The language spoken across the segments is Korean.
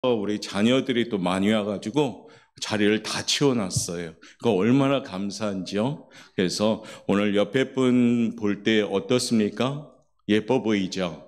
우리 자녀들이 또 많이 와가지고 자리를 다 채워놨어요. 그거 얼마나 감사한지요. 그래서 오늘 옆에 분 볼 때 어떻습니까? 예뻐 보이죠?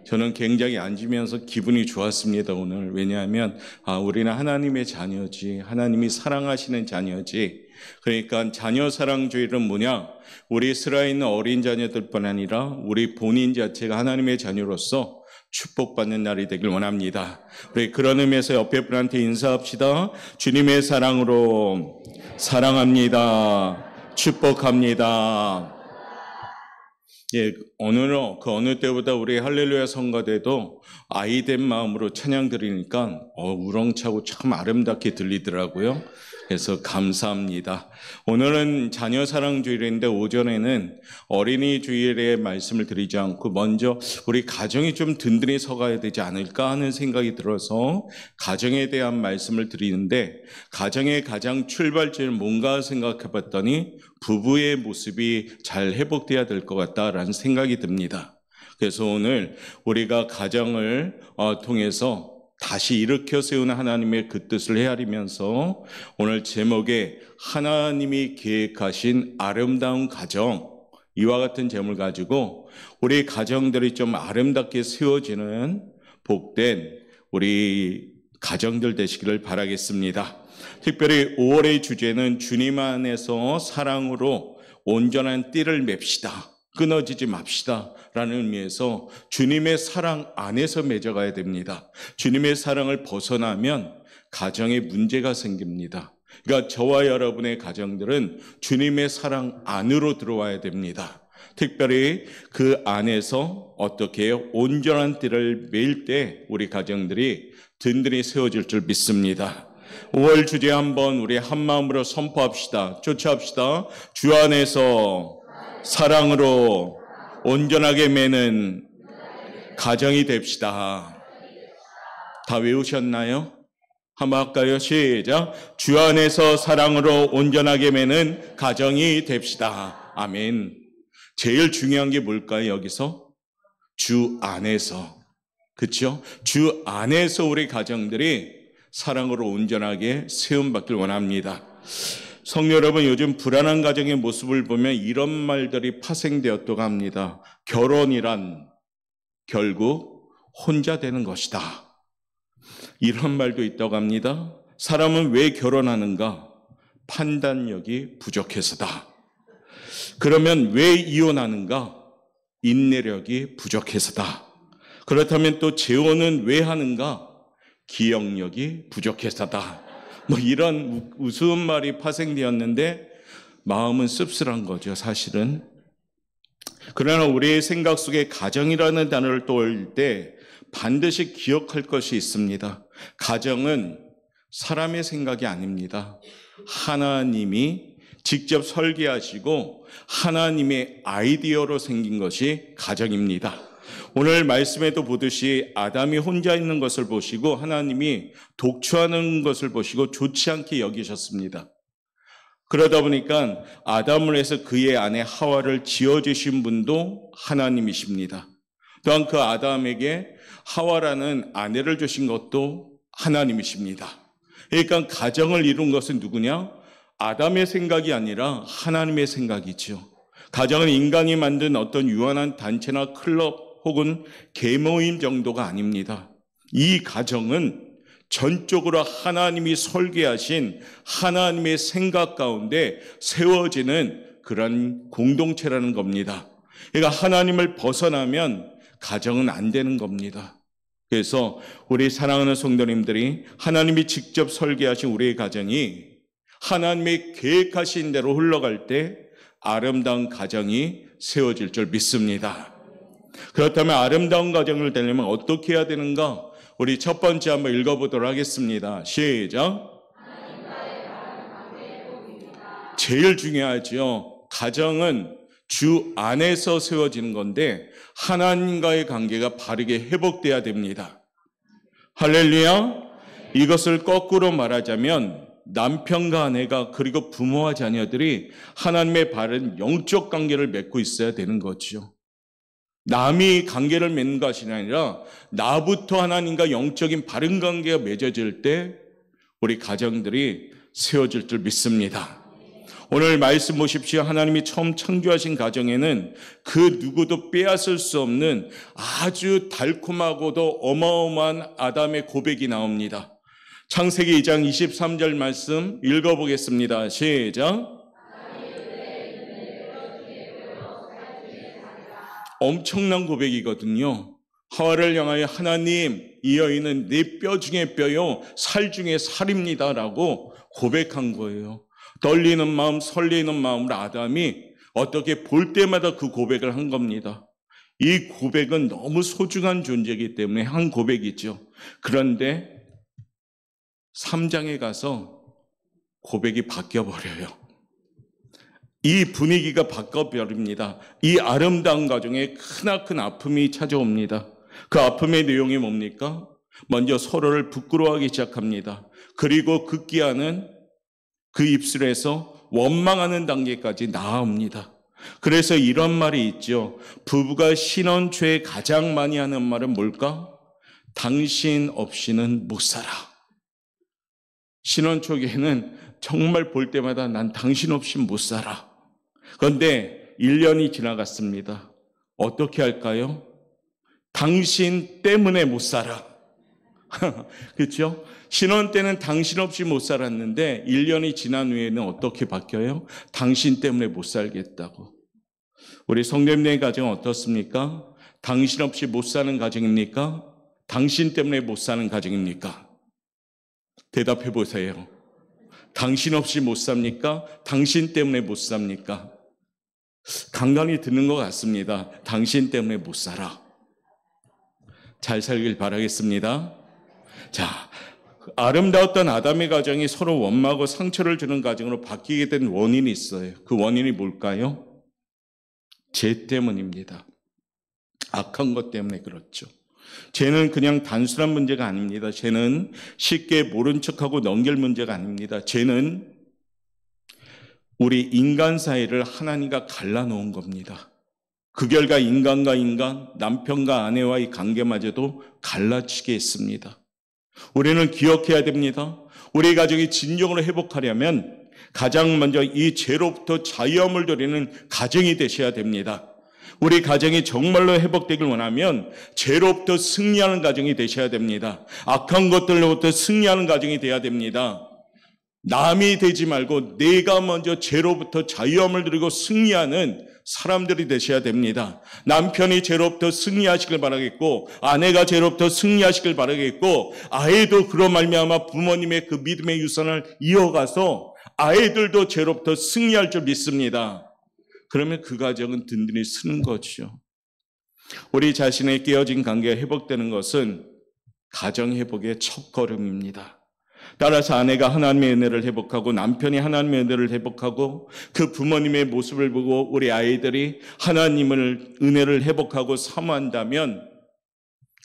저는 굉장히 앉으면서 기분이 좋았습니다, 오늘. 왜냐하면 우리는 하나님의 자녀지, 하나님이 사랑하시는 자녀지. 그러니까 자녀 사랑주의는 뭐냐? 우리 살아있는 어린 자녀들뿐 아니라 우리 본인 자체가 하나님의 자녀로서 축복받는 날이 되길 원합니다. 우리 그런 의미에서 옆에 분한테 인사합시다. 주님의 사랑으로 사랑합니다. 축복합니다. 예, 오늘은 그 어느 때보다 우리 할렐루야 성가대도 아이된 마음으로 찬양 드리니까 우렁차고 참 아름답게 들리더라고요. 그래서 감사합니다. 오늘은 자녀 사랑 주일인데 오전에는 어린이 주일의 말씀을 드리지 않고 먼저 우리 가정이 좀 든든히 서가야 되지 않을까 하는 생각이 들어서 가정에 대한 말씀을 드리는데, 가정의 가장 출발점은 뭔가 생각해 봤더니 부부의 모습이 잘 회복돼야 될 것 같다라는 생각이 듭니다. 그래서 오늘 우리가 가정을 통해서 다시 일으켜 세우는 하나님의 그 뜻을 헤아리면서 오늘 제목에 하나님이 계획하신 아름다운 가정, 이와 같은 제목을 가지고 우리 가정들이 좀 아름답게 세워지는 복된 우리 가정들 되시기를 바라겠습니다. 특별히 5월의 주제는 주님 안에서 사랑으로 온전한 띠를 맵시다. 끊어지지 맙시다 라는 의미에서 주님의 사랑 안에서 맺어가야 됩니다. 주님의 사랑을 벗어나면 가정에 문제가 생깁니다. 그러니까 저와 여러분의 가정들은 주님의 사랑 안으로 들어와야 됩니다. 특별히 그 안에서 어떻게 온전한 띠를 매일 때 우리 가정들이 든든히 세워질 줄 믿습니다. 5월 주제 한번 우리 한 마음으로 선포합시다. 쫓아합시다. 주 안에서 사랑으로 온전하게 매는 가정이 됩시다. 다 외우셨나요? 한번 할까요? 시작. 주 안에서 사랑으로 온전하게 매는 가정이 됩시다. 아멘. 제일 중요한 게 뭘까요? 여기서 주 안에서, 그렇죠? 주 안에서 우리 가정들이 사랑으로 온전하게 세움받길 원합니다. 성도 여러분, 요즘 불안한 가정의 모습을 보면 이런 말들이 파생되었다고 합니다. 결혼이란 결국 혼자 되는 것이다. 이런 말도 있다고 합니다. 사람은 왜 결혼하는가? 판단력이 부족해서다. 그러면 왜 이혼하는가? 인내력이 부족해서다. 그렇다면 또 재혼은 왜 하는가? 기억력이 부족해서다. 이런 우스운 말이 파생되었는데 마음은 씁쓸한 거죠, 사실은. 그러나 우리의 생각 속에 가정이라는 단어를 떠올릴 때 반드시 기억할 것이 있습니다. 가정은 사람의 생각이 아닙니다. 하나님이 직접 설계하시고 하나님의 아이디어로 생긴 것이 가정입니다. 오늘 말씀에도 보듯이 아담이 혼자 있는 것을 보시고 하나님이 독處하는 것을 보시고 좋지 않게 여기셨습니다. 그러다 보니까 아담을 해서 그의 아내 하와를 지어주신 분도 하나님이십니다. 또한 그 아담에게 하와라는 아내를 주신 것도 하나님이십니다. 그러니까 가정을 이룬 것은 누구냐? 아담의 생각이 아니라 하나님의 생각이죠. 가정은 인간이 만든 어떤 유한한 단체나 클럽 혹은 계모임 정도가 아닙니다. 이 가정은 전적으로 하나님이 설계하신 하나님의 생각 가운데 세워지는 그런 공동체라는 겁니다. 그러니까 하나님을 벗어나면 가정은 안 되는 겁니다. 그래서 우리 사랑하는 성도님들이 하나님이 직접 설계하신 우리의 가정이 하나님의 계획하신 대로 흘러갈 때 아름다운 가정이 세워질 줄 믿습니다. 그렇다면 아름다운 가정을 되려면 어떻게 해야 되는가? 우리 첫 번째 한번 읽어보도록 하겠습니다. 시작. 제일 중요하죠. 가정은 주 안에서 세워지는 건데 하나님과의 관계가 바르게 회복돼야 됩니다. 할렐루야. 이것을 거꾸로 말하자면 남편과 아내가 그리고 부모와 자녀들이 하나님의 바른 영적 관계를 맺고 있어야 되는 거죠. 남이 관계를 맺는 것이 아니라 나부터 하나님과 영적인 바른 관계가 맺어질 때 우리 가정들이 세워질 줄 믿습니다. 오늘 말씀 보십시오. 하나님이 처음 창조하신 가정에는 그 누구도 빼앗을 수 없는 아주 달콤하고도 어마어마한 아담의 고백이 나옵니다. 창세기 2장 23절 말씀 읽어보겠습니다. 시작. 엄청난 고백이거든요. 하와를 향하여 하나님, 이 여인은 내 뼈 중에 뼈요 살 중에 살입니다 라고 고백한 거예요. 떨리는 마음, 설레는 마음으로 아담이 어떻게 볼 때마다 그 고백을 한 겁니다. 이 고백은 너무 소중한 존재이기 때문에 한 고백이죠. 그런데 3장에 가서 고백이 바뀌어버려요. 이 분위기가 바뀌어버립니다. 이 아름다운 가정에 크나큰 아픔이 찾아옵니다. 그 아픔의 내용이 뭡니까? 먼저 서로를 부끄러워하기 시작합니다. 그리고 급기야는 그 입술에서 원망하는 단계까지 나아옵니다. 그래서 이런 말이 있죠. 부부가 신혼 초에 가장 많이 하는 말은 뭘까? 당신 없이는 못 살아. 신혼 초기에는 정말 볼 때마다 난 당신 없이 못 살아. 그런데 1년이 지나갔습니다. 어떻게 할까요? 당신 때문에 못 살아. 그렇죠? 신혼 때는 당신 없이 못 살았는데 1년이 지난 후에는 어떻게 바뀌어요? 당신 때문에 못 살겠다고. 우리 성도님의 가정은 어떻습니까? 당신 없이 못 사는 가정입니까? 당신 때문에 못 사는 가정입니까? 대답해 보세요. 당신 없이 못 삽니까? 당신 때문에 못 삽니까? 간간히 듣는 것 같습니다. 당신 때문에 못 살아. 잘 살길 바라겠습니다. 자, 아름다웠던 아담의 가정이 서로 원망하고 상처를 주는 가정으로 바뀌게 된 원인이 있어요. 그 원인이 뭘까요? 죄 때문입니다. 악한 것 때문에 그렇죠. 죄는 그냥 단순한 문제가 아닙니다. 죄는 쉽게 모른 척하고 넘길 문제가 아닙니다. 죄는 우리 인간 사이를 하나님과 갈라놓은 겁니다. 그 결과 인간과 인간, 남편과 아내와의 관계마저도 갈라치게 했습니다. 우리는 기억해야 됩니다. 우리 가정이 진정으로 회복하려면 가장 먼저 이 죄로부터 자유함을 누리는 가정이 되셔야 됩니다. 우리 가정이 정말로 회복되길 원하면 죄로부터 승리하는 가정이 되셔야 됩니다. 악한 것들로부터 승리하는 가정이 되어야 됩니다. 남이 되지 말고 내가 먼저 죄로부터 자유함을 누리고 승리하는 사람들이 되셔야 됩니다. 남편이 죄로부터 승리하시길 바라겠고 아내가 죄로부터 승리하시길 바라겠고 아이도 그로 말미암아 부모님의 그 믿음의 유산을 이어가서 아이들도 죄로부터 승리할 줄 믿습니다. 그러면 그 가정은 든든히 서는 거죠. 우리 자신의 깨어진 관계가 회복되는 것은 가정 회복의 첫걸음입니다. 따라서 아내가 하나님의 은혜를 회복하고 남편이 하나님의 은혜를 회복하고 그 부모님의 모습을 보고 우리 아이들이 하나님을 은혜를 회복하고 사모한다면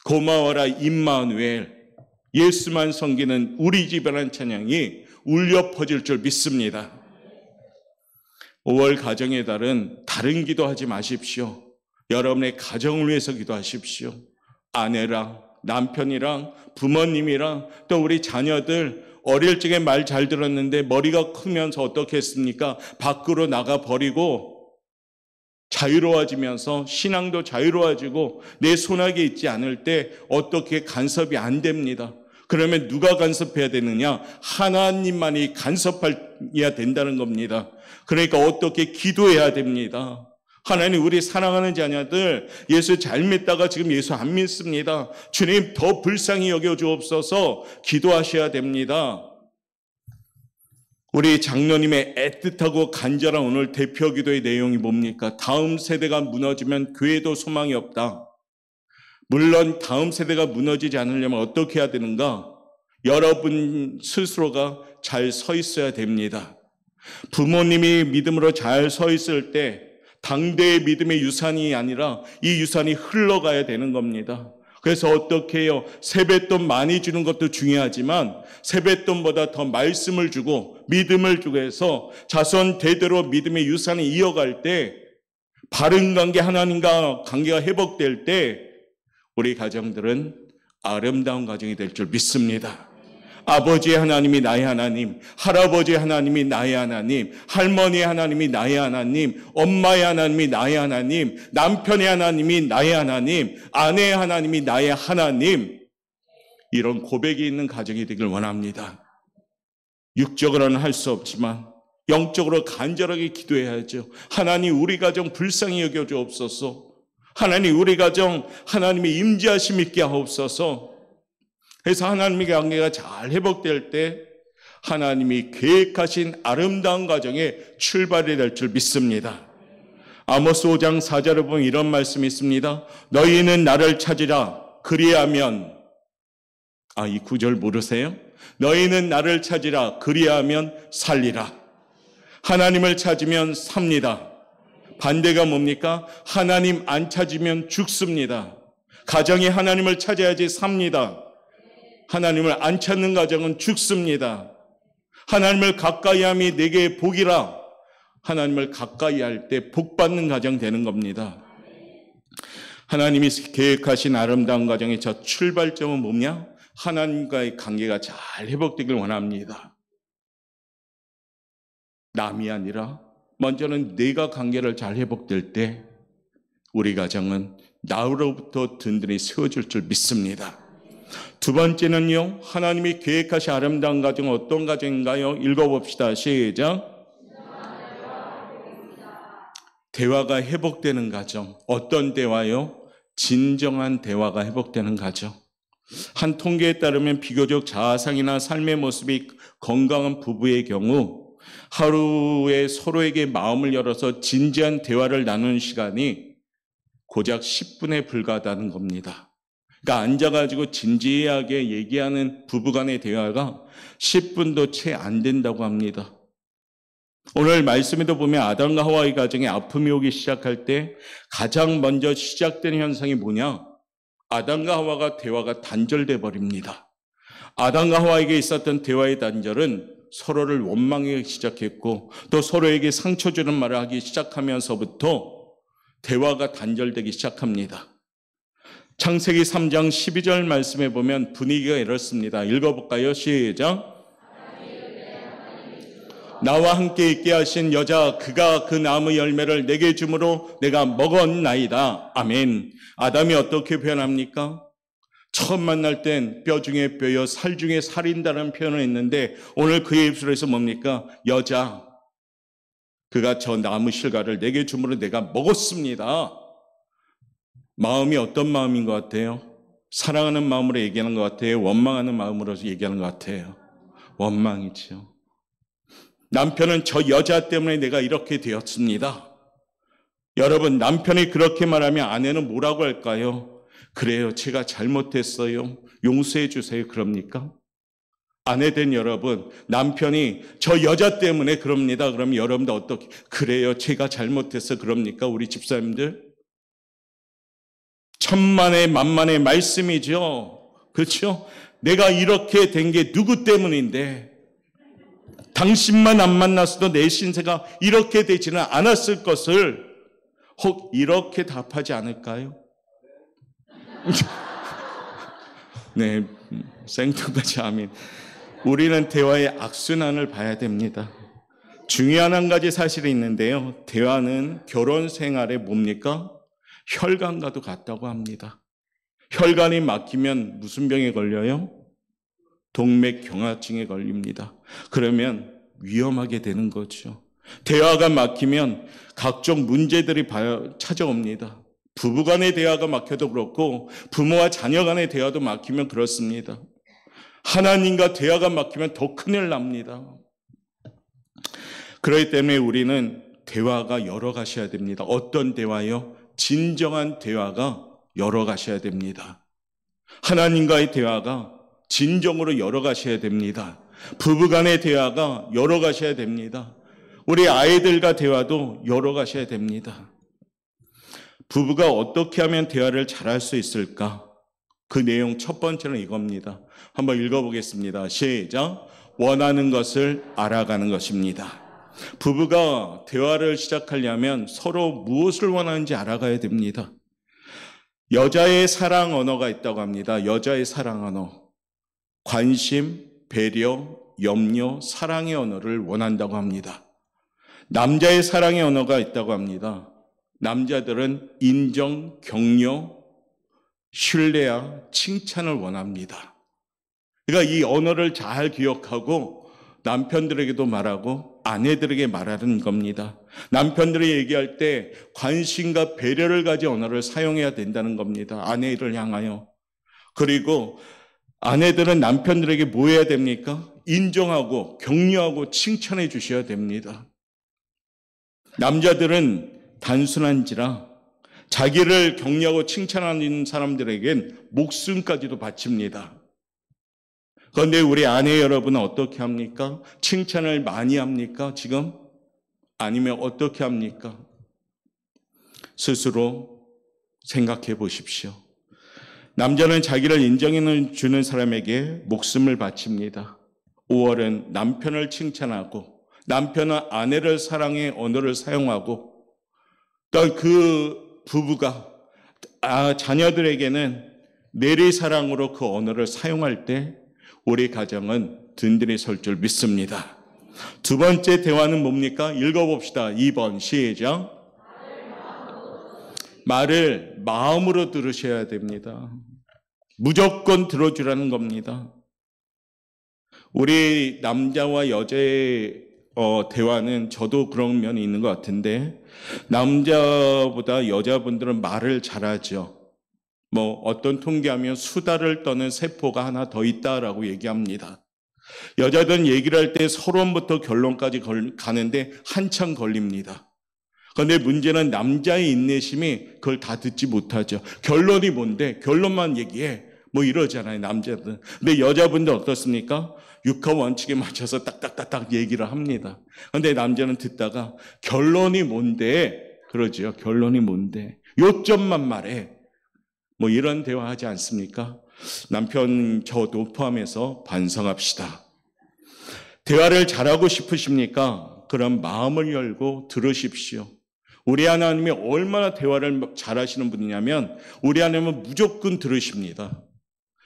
고마워라 임마누엘 예수만 섬기는 우리 집이라는 찬양이 울려 퍼질 줄 믿습니다. 5월 가정의 달은 다른 기도하지 마십시오. 여러분의 가정을 위해서 기도하십시오. 아내랑 남편이랑 부모님이랑 또 우리 자녀들 어릴 적에 말 잘 들었는데 머리가 크면서 어떻게 했습니까? 밖으로 나가버리고 자유로워지면서 신앙도 자유로워지고 내 손아귀에 있지 않을 때 어떻게 간섭이 안 됩니다. 그러면 누가 간섭해야 되느냐? 하나님만이 간섭해야 된다는 겁니다. 그러니까 어떻게 기도해야 됩니다. 하나님 우리 사랑하는 자녀들 예수 잘 믿다가 지금 예수 안 믿습니다. 주님 더 불쌍히 여겨주옵소서 기도하셔야 됩니다. 우리 장로님의 애틋하고 간절한 오늘 대표 기도의 내용이 뭡니까? 다음 세대가 무너지면 교회도 소망이 없다. 물론 다음 세대가 무너지지 않으려면 어떻게 해야 되는가? 여러분 스스로가 잘 서 있어야 됩니다. 부모님이 믿음으로 잘 서 있을 때 당대의 믿음의 유산이 아니라 이 유산이 흘러가야 되는 겁니다. 그래서 어떻게 해요? 세뱃돈 많이 주는 것도 중요하지만 세뱃돈보다 더 말씀을 주고 믿음을 주고 해서 자손 대대로 믿음의 유산을 이어갈 때 바른 관계, 하나님과 관계가 회복될 때 우리 가정들은 아름다운 가정이 될 줄 믿습니다. 아버지 하나님이 나의 하나님, 할아버지 하나님이 나의 하나님, 할머니 하나님이 나의 하나님, 엄마의 하나님이 나의 하나님, 남편의 하나님이 나의 하나님, 아내의 하나님이 나의 하나님, 이런 고백이 있는 가정이 되길 원합니다. 육적으로는 할 수 없지만 영적으로 간절하게 기도해야죠. 하나님, 우리 가정 불쌍히 여겨주옵소서. 하나님, 우리 가정 하나님의 임재하심 있게 하옵소서. 그래서 하나님의 관계가 잘 회복될 때 하나님이 계획하신 아름다운 가정의 출발이 될 줄 믿습니다. 아모스 5장 4절에 보면 이런 말씀이 있습니다. 너희는 나를 찾으라. 그리하면, 이 구절 모르세요? 너희는 나를 찾으라. 그리하면 살리라. 하나님을 찾으면 삽니다. 반대가 뭡니까? 하나님 안 찾으면 죽습니다. 가정이 하나님을 찾아야지 삽니다. 하나님을 안 찾는 가정은 죽습니다. 하나님을 가까이함이 내게 복이라. 하나님을 가까이 할 때 복받는 가정 되는 겁니다. 하나님이 계획하신 아름다운 가정의 첫 출발점은 뭐냐? 하나님과의 관계가 잘 회복되길 원합니다. 남이 아니라 먼저는 내가 관계를 잘 회복될 때 우리 가정은 나로부터 든든히 세워질 줄 믿습니다. 두 번째는요, 하나님이 계획하신 아름다운 가정은 어떤 가정인가요? 읽어봅시다. 시작. 대화가 회복되는 가정. 어떤 대화요? 진정한 대화가 회복되는 가정. 한 통계에 따르면 비교적 자아상이나 삶의 모습이 건강한 부부의 경우 하루에 서로에게 마음을 열어서 진지한 대화를 나누는 시간이 고작 10분에 불과하다는 겁니다. 그러니까 앉아가지고 진지하게 얘기하는 부부간의 대화가 10분도 채 안 된다고 합니다. 오늘 말씀에도 보면 아담과 하와의 가정에 아픔이 오기 시작할 때 가장 먼저 시작된 현상이 뭐냐? 아담과 하와가 대화가 단절돼 버립니다. 아담과 하와에게 있었던 대화의 단절은 서로를 원망하기 시작했고 또 서로에게 상처 주는 말을 하기 시작하면서부터 대화가 단절되기 시작합니다. 창세기 3장 12절 말씀에 보면 분위기가 이렇습니다. 읽어볼까요? 시작. 나와 함께 있게 하신 여자 그가 그 나무 열매를 내게 주므로 내가 먹었나이다. 아멘. 아담이 어떻게 표현합니까? 처음 만날 땐 뼈 중에 뼈여 살 중에 살인다는 표현을 했는데 오늘 그의 입술에서 뭡니까? 여자 그가 저 나무 실과를 내게 주므로 내가 먹었습니다. 마음이 어떤 마음인 것 같아요? 사랑하는 마음으로 얘기하는 것 같아요? 원망하는 마음으로 얘기하는 것 같아요? 원망이죠. 남편은 저 여자 때문에 내가 이렇게 되었습니다. 여러분, 남편이 그렇게 말하면 아내는 뭐라고 할까요? 그래요, 제가 잘못했어요. 용서해 주세요. 그럽니까? 아내된 여러분, 남편이 저 여자 때문에 그럽니다. 그러면 여러분들 어떻게? 그래요, 제가 잘못해서 그럽니까? 우리 집사님들? 천만의 만만의 말씀이죠. 그렇죠? 내가 이렇게 된 게 누구 때문인데 당신만 안 만났어도 내 신세가 이렇게 되지는 않았을 것을 혹 이렇게 답하지 않을까요? 네, 생뚱맞이 아멘. 우리는 대화의 악순환을 봐야 됩니다. 중요한 한 가지 사실이 있는데요. 대화는 결혼 생활에 뭡니까? 혈관과도 같다고 합니다. 혈관이 막히면 무슨 병에 걸려요? 동맥경화증에 걸립니다. 그러면 위험하게 되는 거죠. 대화가 막히면 각종 문제들이 찾아옵니다. 부부간의 대화가 막혀도 그렇고 부모와 자녀 간의 대화도 막히면 그렇습니다. 하나님과 대화가 막히면 더 큰일 납니다. 그렇기 때문에 우리는 대화가 열어가셔야 됩니다. 어떤 대화요? 진정한 대화가 열어가셔야 됩니다. 하나님과의 대화가 진정으로 열어가셔야 됩니다. 부부간의 대화가 열어가셔야 됩니다. 우리 아이들과 대화도 열어가셔야 됩니다. 부부가 어떻게 하면 대화를 잘할 수 있을까? 그 내용 첫 번째는 이겁니다. 한번 읽어보겠습니다. 시작. 원하는 것을 알아가는 것입니다. 부부가 대화를 시작하려면 서로 무엇을 원하는지 알아가야 됩니다. 여자의 사랑 언어가 있다고 합니다. 여자의 사랑 언어. 관심, 배려, 염려, 사랑의 언어를 원한다고 합니다. 남자의 사랑의 언어가 있다고 합니다. 남자들은 인정, 격려, 신뢰와 칭찬을 원합니다. 그러니까 이 언어를 잘 기억하고 남편들에게도 말하고 아내들에게 말하는 겁니다. 남편들이 얘기할 때 관심과 배려를 가진 언어를 사용해야 된다는 겁니다. 아내를 향하여. 그리고 아내들은 남편들에게 뭐 해야 됩니까? 인정하고 격려하고 칭찬해 주셔야 됩니다. 남자들은 단순한지라 자기를 격려하고 칭찬하는 사람들에겐 목숨까지도 바칩니다. 그런데 우리 아내 여러분은 어떻게 합니까? 칭찬을 많이 합니까? 지금? 아니면 어떻게 합니까? 스스로 생각해 보십시오. 남자는 자기를 인정해 주는 사람에게 목숨을 바칩니다. 5월은 남편을 칭찬하고 남편은 아내를 사랑해 언어를 사용하고 또 그 부부가 자녀들에게는 내리사랑으로 그 언어를 사용할 때 우리 가정은 든든히 설 줄 믿습니다. 두 번째 대화는 뭡니까? 읽어봅시다. 2번 시작. 말을 마음으로 들으셔야 됩니다. 무조건 들어주라는 겁니다. 우리 남자와 여자의 대화는 저도 그런 면이 있는 것 같은데 남자보다 여자분들은 말을 잘하죠. 어떤 통계하면 수다를 떠는 세포가 하나 더 있다라고 얘기합니다. 여자들은 얘기를 할 때 서론부터 결론까지 가는데 한참 걸립니다. 그런데 문제는 남자의 인내심이 그걸 다 듣지 못하죠. 결론이 뭔데? 결론만 얘기해. 이러잖아요, 남자들은. 근데 여자분들 어떻습니까? 육하 원칙에 맞춰서 딱딱딱딱 얘기를 합니다. 그런데 남자는 듣다가 결론이 뭔데? 그러죠. 결론이 뭔데? 요점만 말해. 이런 대화하지 않습니까? 남편 저도 포함해서 반성합시다. 대화를 잘하고 싶으십니까? 그럼 마음을 열고 들으십시오. 우리 하나님이 얼마나 대화를 잘하시는 분이냐면 우리 하나님은 무조건 들으십니다.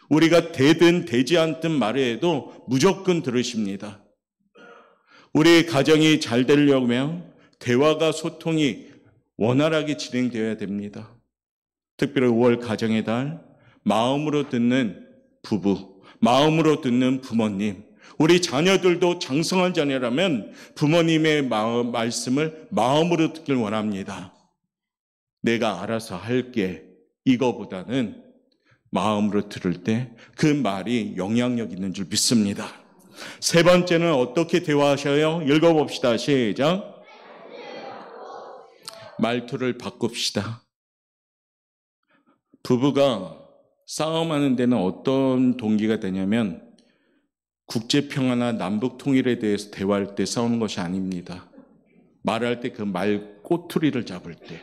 우리가 되든 되지 않든 말해도 무조건 들으십니다. 우리 가정이 잘 되려면 대화가 소통이 원활하게 진행되어야 됩니다. 특별히 5월 가정의 달, 마음으로 듣는 부부, 마음으로 듣는 부모님, 우리 자녀들도 장성한 자녀라면 부모님의 말씀을 마음으로 듣길 원합니다. 내가 알아서 할게. 이거보다는 마음으로 들을 때 그 말이 영향력 있는 줄 믿습니다. 세 번째는 어떻게 대화하셔요? 읽어봅시다. 시작. 말투를 바꿉시다. 부부가 싸움하는 데는 어떤 동기가 되냐면 국제평화나 남북통일에 대해서 대화할 때 싸우는 것이 아닙니다. 말할 때 그 말 꼬투리를 잡을 때.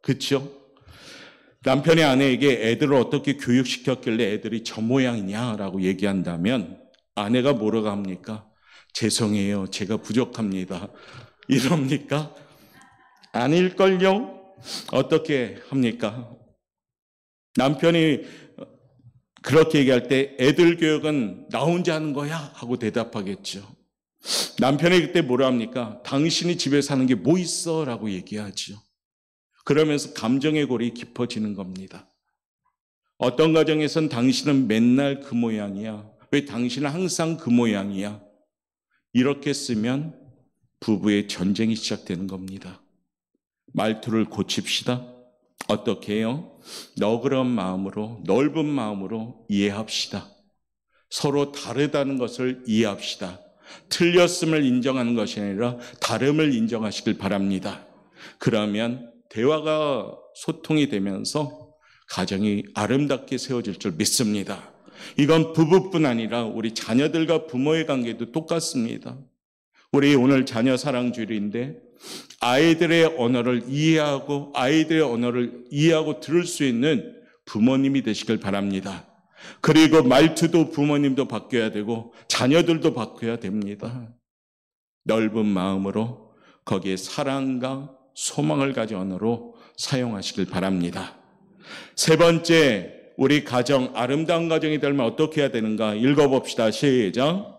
그렇죠? 남편이 아내에게 애들을 어떻게 교육시켰길래 애들이 저 모양이냐라고 얘기한다면 아내가 뭐라고 합니까? 죄송해요. 제가 부족합니다. 이럽니까? 아닐걸요? 어떻게 합니까? 남편이 그렇게 얘기할 때 애들 교육은 나 혼자 하는 거야 하고 대답하겠죠. 남편이 그때 뭐라 합니까? 당신이 집에 사는 게 뭐 있어? 라고 얘기하죠. 그러면서 감정의 골이 깊어지는 겁니다. 어떤 가정에선 당신은 맨날 그 모양이야. 왜 당신은 항상 그 모양이야? 이렇게 쓰면 부부의 전쟁이 시작되는 겁니다. 말투를 고칩시다. 어떻게 해요? 너그러운 마음으로, 넓은 마음으로 이해합시다. 서로 다르다는 것을 이해합시다. 틀렸음을 인정하는 것이 아니라 다름을 인정하시길 바랍니다. 그러면 대화가 소통이 되면서 가정이 아름답게 세워질 줄 믿습니다. 이건 부부뿐 아니라 우리 자녀들과 부모의 관계도 똑같습니다. 우리 오늘 자녀 사랑 주일인데 아이들의 언어를 이해하고 들을 수 있는 부모님이 되시길 바랍니다. 그리고 말투도 부모님도 바뀌어야 되고 자녀들도 바뀌어야 됩니다. 넓은 마음으로 거기에 사랑과 소망을 가진 언어로 사용하시길 바랍니다. 세 번째, 우리 가정, 아름다운 가정이 되려면 어떻게 해야 되는가? 읽어봅시다. 시작.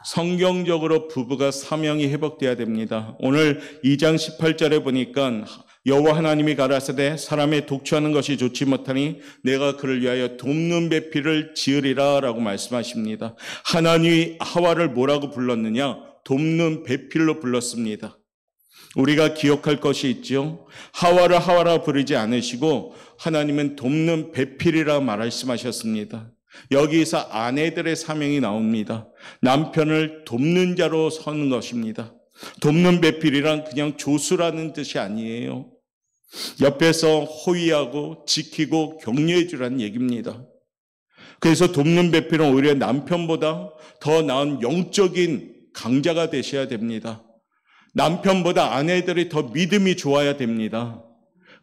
성경적으로 부부가 사명이 회복돼야 됩니다. 오늘 2장 18절에 보니까 여호와 하나님이 가라사대 사람의 독주하는 것이 좋지 못하니 내가 그를 위하여 돕는 배필을 지으리라 라고 말씀하십니다. 하나님이 하와를 뭐라고 불렀느냐? 돕는 배필로 불렀습니다. 우리가 기억할 것이 있죠. 하와를 하와라 부르지 않으시고 하나님은 돕는 배필이라 말씀하셨습니다. 여기서 아내들의 사명이 나옵니다. 남편을 돕는 자로 서는 것입니다. 돕는 배필이란 그냥 조수라는 뜻이 아니에요. 옆에서 호위하고 지키고 격려해 주라는 얘기입니다. 그래서 돕는 배필은 오히려 남편보다 더 나은 영적인 강자가 되셔야 됩니다. 남편보다 아내들이 더 믿음이 좋아야 됩니다.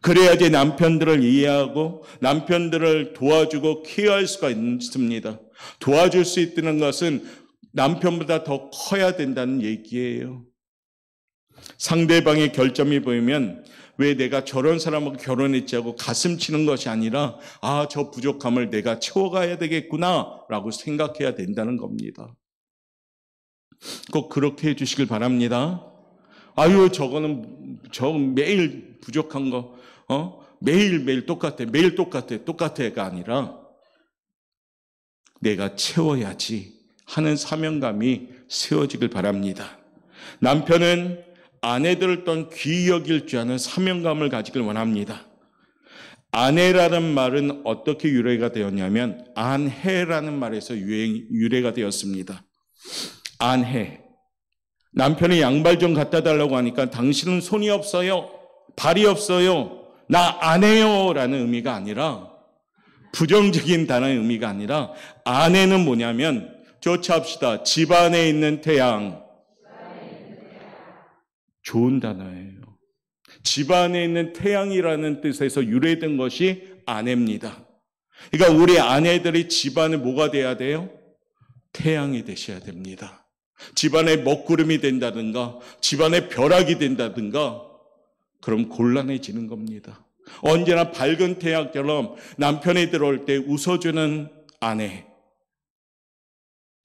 그래야지 남편들을 이해하고 남편들을 도와주고 케어할 수가 있습니다. 도와줄 수 있다는 것은 남편보다 더 커야 된다는 얘기예요. 상대방의 결점이 보이면 왜 내가 저런 사람하고 결혼했지 하고 가슴 치는 것이 아니라 저 부족함을 내가 채워가야 되겠구나 라고 생각해야 된다는 겁니다. 꼭 그렇게 해주시길 바랍니다. 저 매일 부족한 거 매일매일 똑같아가 아니라 내가 채워야지 하는 사명감이 세워지길 바랍니다. 남편은 아내들을 또한 귀히 여길 줄 아는 사명감을 가지길 원합니다. 아내라는 말은 어떻게 유래가 되었냐면 안해라는 말에서 유래가 되었습니다. 안해. 남편이 양발 좀 갖다 달라고 하니까 당신은 손이 없어요. 발이 없어요. 나 안 해요 라는 의미가 아니라 부정적인 단어의 의미가 아니라 아내는 뭐냐면 조차합시다. 집안에 있는 태양. 좋은 단어예요. 집안에 있는 태양이라는 뜻에서 유래된 것이 아내입니다. 그러니까 우리 아내들이 집안에 뭐가 돼야 돼요? 태양이 되셔야 됩니다. 집안의 먹구름이 된다든가 집안의 벼락이 된다든가 그럼 곤란해지는 겁니다. 언제나 밝은 태양처럼 남편이 들어올 때 웃어주는 아내,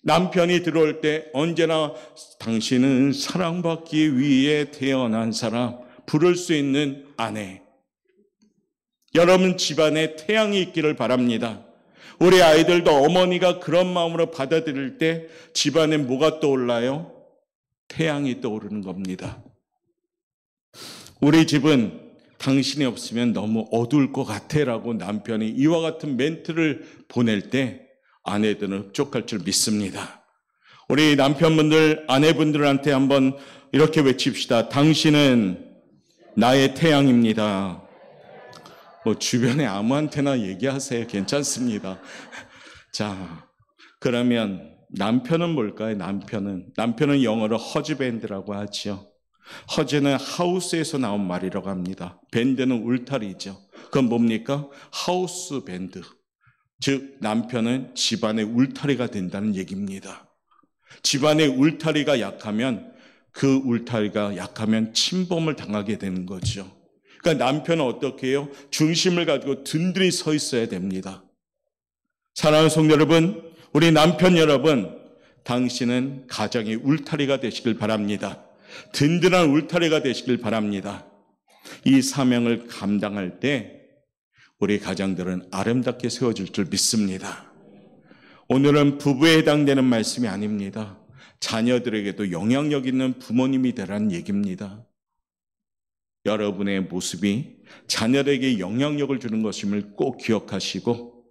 남편이 들어올 때 언제나 당신은 사랑받기 위해 태어난 사람 부를 수 있는 아내. 여러분 집안에 태양이 있기를 바랍니다. 우리 아이들도 어머니가 그런 마음으로 받아들일 때 집안에 뭐가 떠올라요? 태양이 떠오르는 겁니다. 우리 집은 당신이 없으면 너무 어두울 것 같아라고 남편이 이와 같은 멘트를 보낼 때 아내들은 흡족할 줄 믿습니다. 우리 남편분들, 아내분들한테 한번 이렇게 외칩시다. 당신은 나의 태양입니다. 주변에 아무한테나 얘기하세요. 괜찮습니다. 자, 그러면 남편은 뭘까요? 남편은 영어로 허즈밴드라고 하죠. 허즈는 하우스에서 나온 말이라고 합니다. 밴드는 울타리죠. 그건 뭡니까? 하우스 밴드. 즉 남편은 집안의 울타리가 된다는 얘기입니다. 집안의 울타리가 약하면 그 울타리가 약하면 침범을 당하게 되는 거죠. 그러니까 남편은 어떻게 해요? 중심을 가지고 든든히 서 있어야 됩니다. 사랑하는 성도 여러분, 우리 남편 여러분, 당신은 가정의 울타리가 되시길 바랍니다. 든든한 울타리가 되시길 바랍니다. 이 사명을 감당할 때 우리 가정들은 아름답게 세워질 줄 믿습니다. 오늘은 부부에 해당되는 말씀이 아닙니다. 자녀들에게도 영향력 있는 부모님이 되라는 얘기입니다. 여러분의 모습이 자녀에게 영향력을 주는 것임을 꼭 기억하시고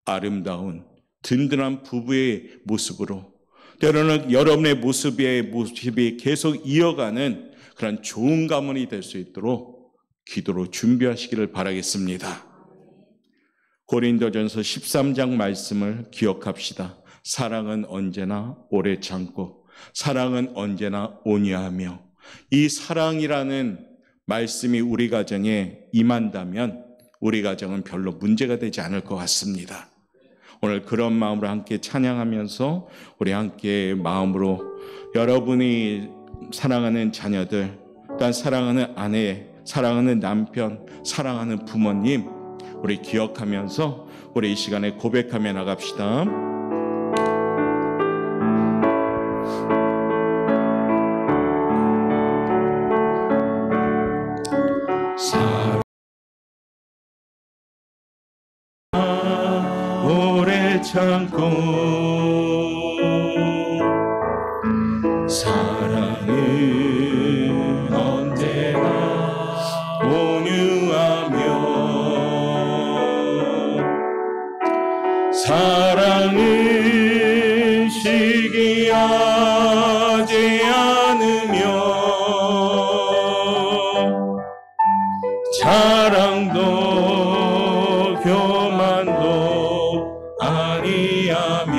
아름다운 든든한 부부의 모습으로 때로는 여러분의 모습이 계속 이어가는 그런 좋은 가문이 될 수 있도록 기도로 준비하시기를 바라겠습니다. 고린도전서 13장 말씀을 기억합시다. 사랑은 언제나 오래 참고 사랑은 언제나 온유하며 이 사랑이라는 말씀이 우리 가정에 임한다면 우리 가정은 별로 문제가 되지 않을 것 같습니다. 오늘 그런 마음으로 함께 찬양하면서 우리 함께 마음으로 여러분이 사랑하는 자녀들, 또한 사랑하는 아내, 사랑하는 남편, 사랑하는 부모님 우리 기억하면서 우리 이 시간에 고백하며 나갑시다. 오래 참고 사랑은 언제나 온유하며 사랑은 시기하지 않으며 자랑도 교만도 아니하며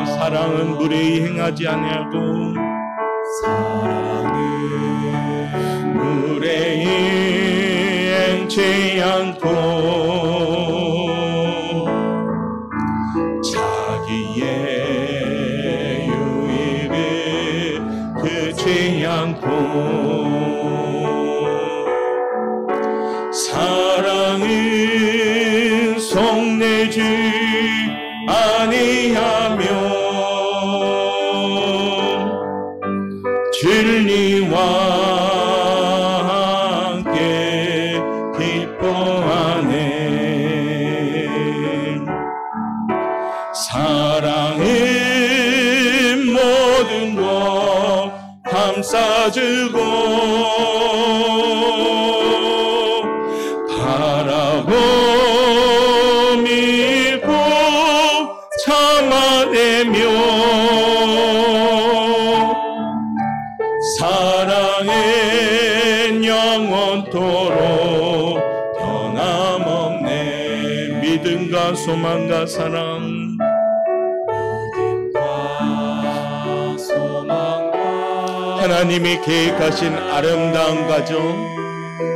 사랑은 무례히 행하지 아니하고 사랑은 무례히 행치 않고 자기의 유익을 그치 않고 사랑은 속내지 아니하며 진리와 함께 기뻐하네 사랑은 모든 것 감싸주고 바라고 믿고 참아내며 사랑은 영원토록 변함없네 믿음과 소망과 사랑 하나님이 계획하신 아름다운 가정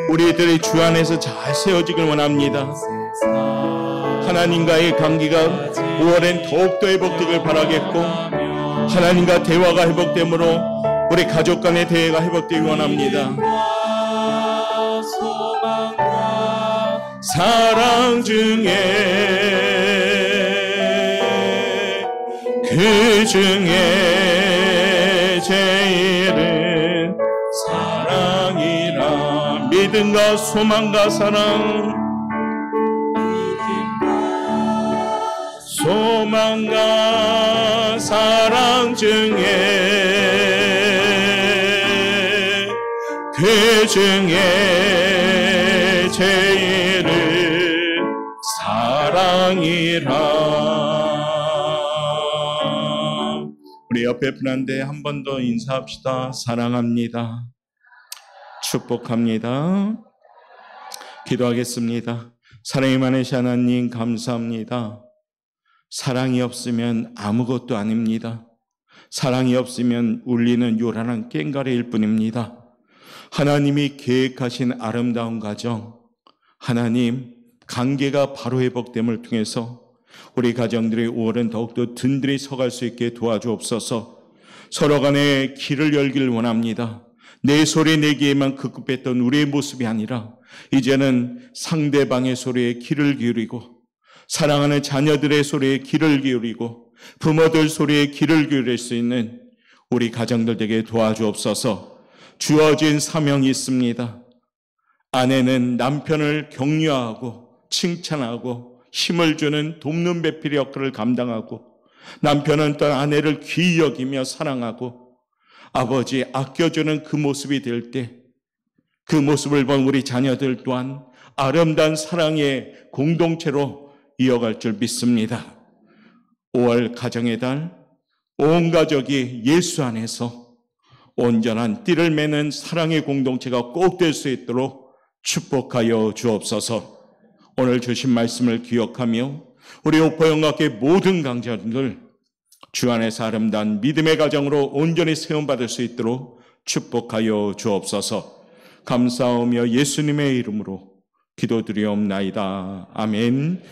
우리들의 주 안에서 잘 세워지길 원합니다. 하나님과의 관계가 5월엔 더욱더 회복되길 바라겠고 하나님과 대화가 회복되므로 우리 가족 간의 대화가 회복되길 원합니다. 사랑 중에 그 중에 제일은 사랑이라 믿음과 소망과 사랑 소망과 사랑 중에 그 중에 제일은 사랑이라 우리 옆에 분한테 한 번 더 인사합시다. 사랑합니다. 축복합니다. 기도하겠습니다. 사랑이 많으신 하나님 감사합니다. 사랑이 없으면 아무것도 아닙니다. 사랑이 없으면 울리는 요란한 꽹과리일 뿐입니다. 하나님이 계획하신 아름다운 가정, 하나님 관계가 바로 회복됨을 통해서 우리 가정들의 5월은 더욱더 든든히 서갈 수 있게 도와주옵소서. 서로 간에 길을 열기를 원합니다. 내 소리 내기에만 급급했던 우리의 모습이 아니라 이제는 상대방의 소리에 귀를 기울이고 사랑하는 자녀들의 소리에 귀를 기울이고 부모들 소리에 귀를 기울일 수 있는 우리 가정들 되게 도와주옵소서. 주어진 사명이 있습니다. 아내는 남편을 격려하고 칭찬하고 힘을 주는 돕는 배필의 역할을 감당하고 남편은 또 아내를 귀히 여기며 사랑하고 아버지 아껴주는 그 모습이 될 때 그 모습을 본 우리 자녀들 또한 아름다운 사랑의 공동체로 이어갈 줄 믿습니다. 5월 가정의 달, 온 가족이 예수 안에서 온전한 띠를 매는 사랑의 공동체가 꼭 될 수 있도록 축복하여 주옵소서. 오늘 주신 말씀을 기억하며 우리 오포영학의 모든 강자들 주 안에서 아름다운 믿음의 가정으로 온전히 세움받을 수 있도록 축복하여 주옵소서. 감사하며 예수님의 이름으로 기도드리옵나이다. 아멘.